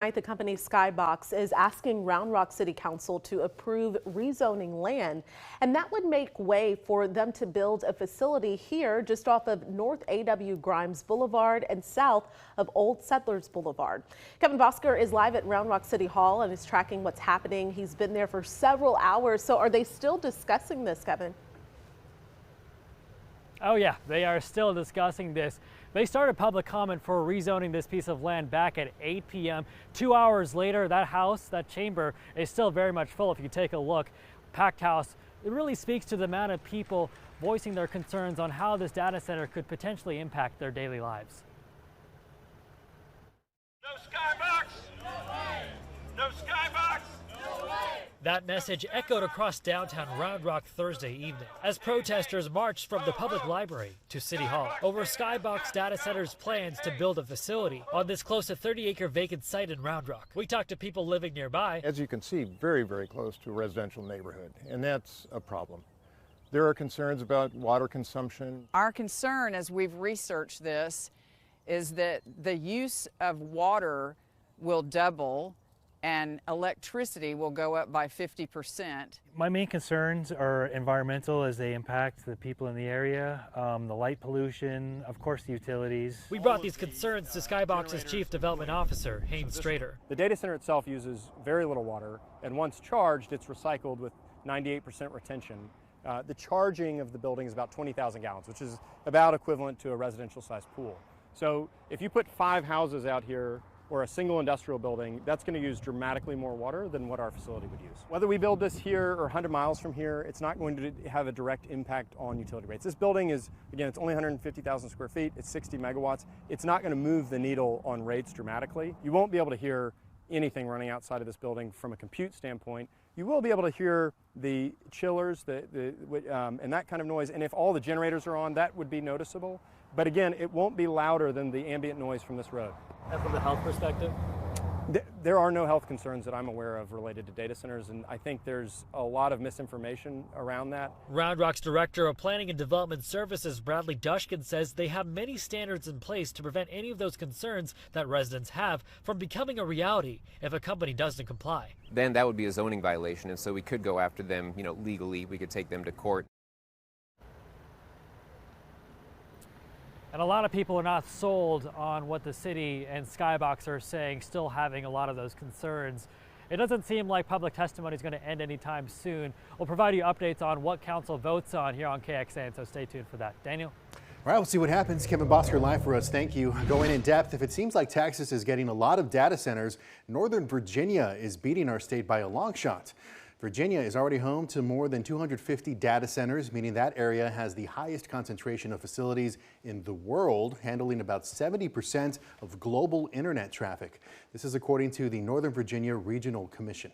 The company Skybox is asking Round Rock City Council to approve rezoning land, and that would make way for them to build a facility here just off of North A.W. Grimes Boulevard and south of Old Settlers Boulevard. Kevin Bosker is live at Round Rock City Hall and is tracking what's happening. He's been there for several hours. So are they still discussing this, Kevin? Oh yeah, they are still discussing this. They started public comment for rezoning this piece of land back at 8 p.m. 2 hours later, that house, that chamber, is still very much full. If you take a look, packed house. It really speaks to the amount of people voicing their concerns on how this data center could potentially impact their daily lives. No Skybox! No way! No Skybox! No way! That message echoed across downtown Round Rock Thursday evening as protesters marched from the public library to City Hall over Skybox Data Center's plans to build a facility on this close to 30-acre vacant site in Round Rock. We talked to people living nearby. As you can see, very, very close to a residential neighborhood, and that's a problem. There are concerns about water consumption. Our concern as we've researched this is that the use of water will double and electricity will go up by 50%. My main concerns are environmental as they impact the people in the area, the light pollution, of course the utilities. We brought these concerns to Skybox's Chief Development Officer, Haynes Strader. The data center itself uses very little water, and once charged, it's recycled with 98% retention. The charging of the building is about 20,000 gallons, which is about equivalent to a residential-sized pool. So if you put 5 houses out here or a single industrial building, that's going to use dramatically more water than what our facility would use. Whether we build this here or 100 miles from here, it's not going to have a direct impact on utility rates. This building is, again, it's only 150,000 square feet, it's 60 megawatts. It's not going to move the needle on rates dramatically. You won't be able to hear anything running outside of this building from a compute standpoint. You will be able to hear the chillers and that kind of noise, and if all the generators are on, that would be noticeable. But again, it won't be louder than the ambient noise from this road. And from the health perspective? There are no health concerns that I'm aware of related to data centers, and I think there's a lot of misinformation around that. Round Rock's Director of Planning and Development Services, Bradley Dushkin, says they have many standards in place to prevent any of those concerns that residents have from becoming a reality if a company doesn't comply. Then that would be a zoning violation, and so we could go after them, legally. We could take them to court. And a lot of people are not sold on what the city and Skybox are saying, still having a lot of those concerns. It doesn't seem like public testimony is going to end anytime soon. We'll provide you updates on what council votes on here on KXAN, so stay tuned for that. Daniel? All right, we'll see what happens. Kevin Bosker live for us. Thank you. Going in depth, if it seems like Texas is getting a lot of data centers, Northern Virginia is beating our state by a long shot. Virginia is already home to more than 250 data centers, meaning that area has the highest concentration of facilities in the world, handling about 70% of global internet traffic. This is according to the Northern Virginia Regional Commission.